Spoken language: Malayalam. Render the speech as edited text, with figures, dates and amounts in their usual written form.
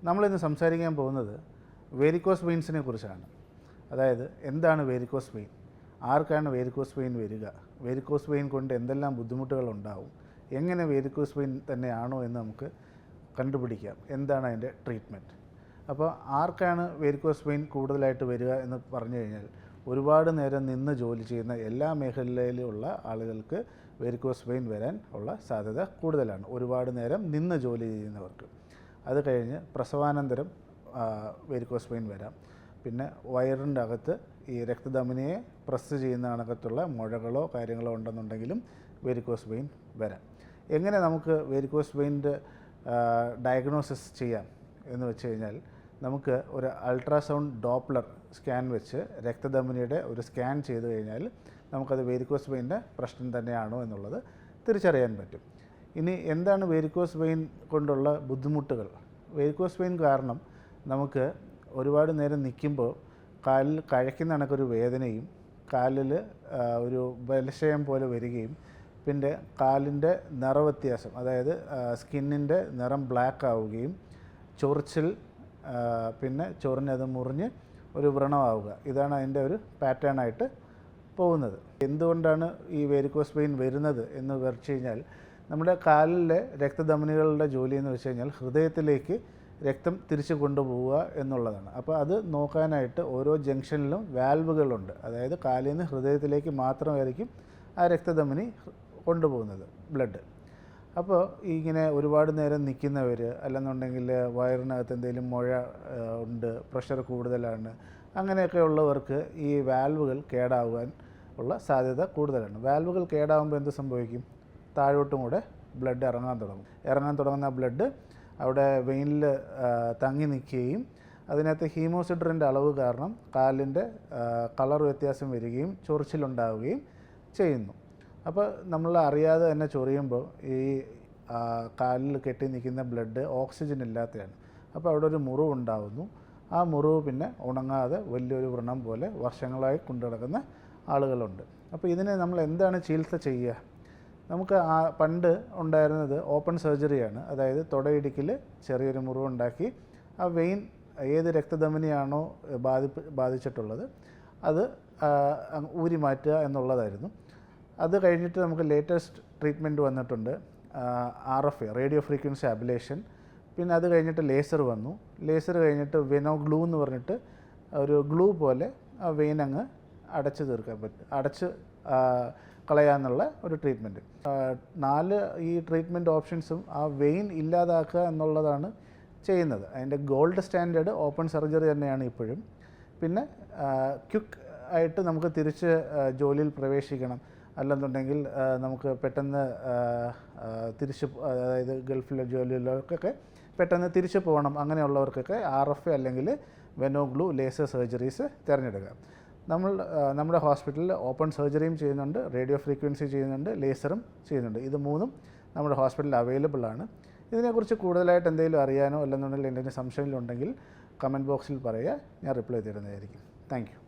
നമ്മളിന്ന് സംസാരിക്കാൻ പോകുന്നത് വേരിക്കോസ് വെയിൻസിനെ കുറിച്ചാണ്. അതായത് എന്താണ് വേരിക്കോസ് വെയിൻ, ആർക്കാണ് വേരിക്കോസ് വെയിൻ വരിക, വേരിക്കോസ് വെയിൻ കൊണ്ട് എന്തെല്ലാം ബുദ്ധിമുട്ടുകളുണ്ടാവും, എങ്ങനെ വേരിക്കോസ് വെയിൻ തന്നെയാണോ എന്ന് നമുക്ക് കണ്ടുപിടിക്കാം, എന്താണ് അതിൻ്റെ ട്രീറ്റ്മെൻറ്റ്. അപ്പോൾ ആർക്കാണ് വേരിക്കോസ് വെയിൻ കൂടുതലായിട്ട് വരിക എന്ന് പറഞ്ഞു കഴിഞ്ഞാൽ, ഒരുപാട് നേരം നിന്ന് ജോലി ചെയ്യുന്ന എല്ലാ മേഖലയിലുള്ള ആളുകൾക്ക് വേരിക്കോസ് വെയിൻ വരാൻ ഉള്ള സാധ്യത കൂടുതലാണ്. ഒരുപാട് നേരം നിന്ന് ജോലി ചെയ്യുന്നവർക്ക്. അത് കഴിഞ്ഞ് പ്രസവാനന്തരം വേരിക്കോസ് വെയിൻ വരാം. പിന്നെ വയറിൻ്റെ അകത്ത് ഈ രക്തധമനിയെ പ്രസ് ചെയ്യുന്ന കണക്കത്തുള്ള മുഴകളോ കാര്യങ്ങളോ ഉണ്ടെന്നുണ്ടെങ്കിലും വേരിക്കോസ് വെയിൻ വരാം. എങ്ങനെ നമുക്ക് വേരിക്കോസ് വെയിൻ്റെ ഡയഗ്നോസിസ് ചെയ്യാം എന്ന് വെച്ച് കഴിഞ്ഞാൽ, നമുക്ക് ഒരു അൾട്രാസൗണ്ട് ഡോപ്ലർ സ്കാൻ വെച്ച് രക്തധമനിയുടെ ഒരു സ്കാൻ ചെയ്ത് കഴിഞ്ഞാൽ നമുക്കത് വേരിക്കോസ് വെയിൻ്റെ പ്രശ്നം തന്നെയാണോ എന്നുള്ളത് തിരിച്ചറിയാൻ പറ്റും. ഇനി എന്താണ് വേരിക്കോസ് വെയിൻ കൊണ്ടുള്ള ബുദ്ധിമുട്ടുകൾ? വേരിക്കോസ് വെയിൻ കാരണം നമുക്ക് ഒരുപാട് നേരം നിൽക്കുമ്പോൾ കാലിൽ കഴയ്ക്കുന്ന കണക്കൊരു വേദനയും, കാലിൽ ഒരു ബലക്ഷയം പോലെ വരികയും, പിന്നെ കാലിൻ്റെ നിറവ്യത്യാസം, അതായത് സ്കിന്നിൻ്റെ നിറം ബ്ലാക്ക് ആവുകയും, ചൊറിച്ചിൽ, പിന്നെ ചൊറിഞ്ഞത് മുറിഞ്ഞ് ഒരു വ്രണമാവുക, ഇതാണ് അതിൻ്റെ ഒരു പാറ്റേൺ ആയിട്ട് പോകുന്നത്. എന്തുകൊണ്ടാണ് ഈ വേരിക്കോസ് വെയിൻ വരുന്നത് എന്ന് വെച്ച് കഴിഞ്ഞാൽ, നമ്മുടെ കാലിലെ രക്തധമനികളുടെ ജോലി എന്ന് വെച്ച് കഴിഞ്ഞാൽ ഹൃദയത്തിലേക്ക് രക്തം തിരിച്ചു കൊണ്ടുപോവുക എന്നുള്ളതാണ്. അപ്പോൾ അത് നോക്കാനായിട്ട് ഓരോ ജംഗ്ഷനിലും വാൽവുകളുണ്ട്. അതായത് കാലിൽ നിന്ന് ഹൃദയത്തിലേക്ക് മാത്രമായിരിക്കും ആ രക്തധമനി കൊണ്ടുപോകുന്നത്, ബ്ലഡ്. അപ്പോൾ ഇങ്ങനെ ഒരുപാട് നേരം നിൽക്കുന്നവർ, അല്ലെന്നുണ്ടെങ്കിൽ വയറിനകത്ത് എന്തെങ്കിലും മുഴ ഉണ്ട്, പ്രഷർ കൂടുതലാണ്, അങ്ങനെയൊക്കെ ഉള്ളവർക്ക് ഈ വാൽവുകൾ കേടാവാൻ ഉള്ള സാധ്യത കൂടുതലാണ്. വാൽവുകൾ കേടാവുമ്പോൾ എന്ത് സംഭവിക്കും? താഴോട്ടും കൂടെ ബ്ലഡ് ഇറങ്ങാൻ തുടങ്ങുന്ന ബ്ലഡ് അവിടെ വെയിനിൽ തങ്ങി നിൽക്കുകയും, അതിനകത്ത് ഹീമോസിഡറിൻ്റെ അളവ് കാരണം കാലിൻ്റെ കളർ വ്യത്യാസം വരികയും ചൊറിച്ചിലുണ്ടാവുകയും ചെയ്യുന്നു. അപ്പോൾ നമ്മൾ അറിയാതെ തന്നെ ചൊറിയുമ്പോൾ ഈ കാലിൽ കെട്ടി നിൽക്കുന്ന ബ്ലഡ് ഓക്സിജൻ ഇല്ലാത്തതാണ്. അപ്പോൾ അവിടെ ഒരു മുറിവുണ്ടാകുന്നു. ആ മുറിവ് പിന്നെ ഉണങ്ങാതെ വലിയൊരു വ്രണം പോലെ വർഷങ്ങളായി കൊണ്ടു നടക്കുന്ന ആളുകളുണ്ട്. അപ്പോൾ ഇതിന് നമ്മൾ എന്താണ് ചികിത്സ ചെയ്യുക? നമുക്ക് പണ്ട് ഉണ്ടായിരുന്നത് ഓപ്പൺ സർജറിയാണ്. അതായത് തുടയിടുക്കിൽ ചെറിയൊരു മുറിവുണ്ടാക്കി ആ വെയിൻ ഏത് രക്തധമനിയാണോ ബാധിച്ചിട്ടുള്ളത് അത് ഊരി മാറ്റുക എന്നുള്ളതായിരുന്നു. അത് കഴിഞ്ഞിട്ട് നമുക്ക് ലേറ്റസ്റ്റ് ട്രീറ്റ്മെൻറ്റ് വന്നിട്ടുണ്ട്, RFA, റേഡിയോ ഫ്രീക്വൻസി അബ്ലേഷൻ. പിന്നെ അത് കഴിഞ്ഞിട്ട് ലേസർ വന്നു. ലേസർ കഴിഞ്ഞിട്ട് വെനോഗ്ലൂ എന്ന് പറഞ്ഞിട്ട് ഒരു ഗ്ലൂ പോലെ ആ വെയിൻ അങ്ങ് അടച്ചു തീർക്കാൻ പറ്റും, അടച്ച് കളയാന്നുള്ള ഒരു ട്രീറ്റ്മെൻറ്റ്. 4 ഈ ട്രീറ്റ്മെൻറ്റ് ഓപ്ഷൻസും ആ വെയിൻ ഇല്ലാതാക്കുക എന്നുള്ളതാണ് ചെയ്യുന്നത്. അതിൻ്റെ ഗോൾഡ് സ്റ്റാൻഡേർഡ് ഓപ്പൺ സർജറി തന്നെയാണ് ഇപ്പോഴും. പിന്നെ ക്വിക്ക് ആയിട്ട് നമുക്ക് തിരിച്ച് ജോലിയിൽ പ്രവേശിക്കണം, അല്ലെന്നുണ്ടെങ്കിൽ നമുക്ക് പെട്ടെന്ന് തിരിച്ച്, അതായത് ഗൾഫിലെ ജോലിയിലൊക്കെ പെട്ടെന്ന് തിരിച്ചു പോകണം, അങ്ങനെയുള്ളവർക്കൊക്കെ RFA അല്ലെങ്കിൽ വെനോഗ്ലൂ ലേസർ സർജറീസ് തിരഞ്ഞെടുക്കുക. നമ്മുടെ ഹോസ്പിറ്റലിൽ ഓപ്പൺ സർജറിയും ചെയ്യുന്നുണ്ട്, റേഡിയോ ഫ്രീക്വൻസി ചെയ്യുന്നുണ്ട്, ലേസറും ചെയ്യുന്നുണ്ട്. ഇത് 3ഉം നമ്മുടെ ഹോസ്പിറ്റലിൽ അവൈലബിൾ ആണ്. ഇതിനെക്കുറിച്ച് കൂടുതലായിട്ട് എന്തെങ്കിലും അറിയാനോ അല്ലെന്നുണ്ടെങ്കിൽ എന്തെങ്കിലും സംശയങ്ങളുണ്ടെങ്കിൽ കമൻറ്റ് ബോക്സിൽ പറയുക, ഞാൻ റിപ്ലൈ തരുന്നതായിരിക്കും. Thank you.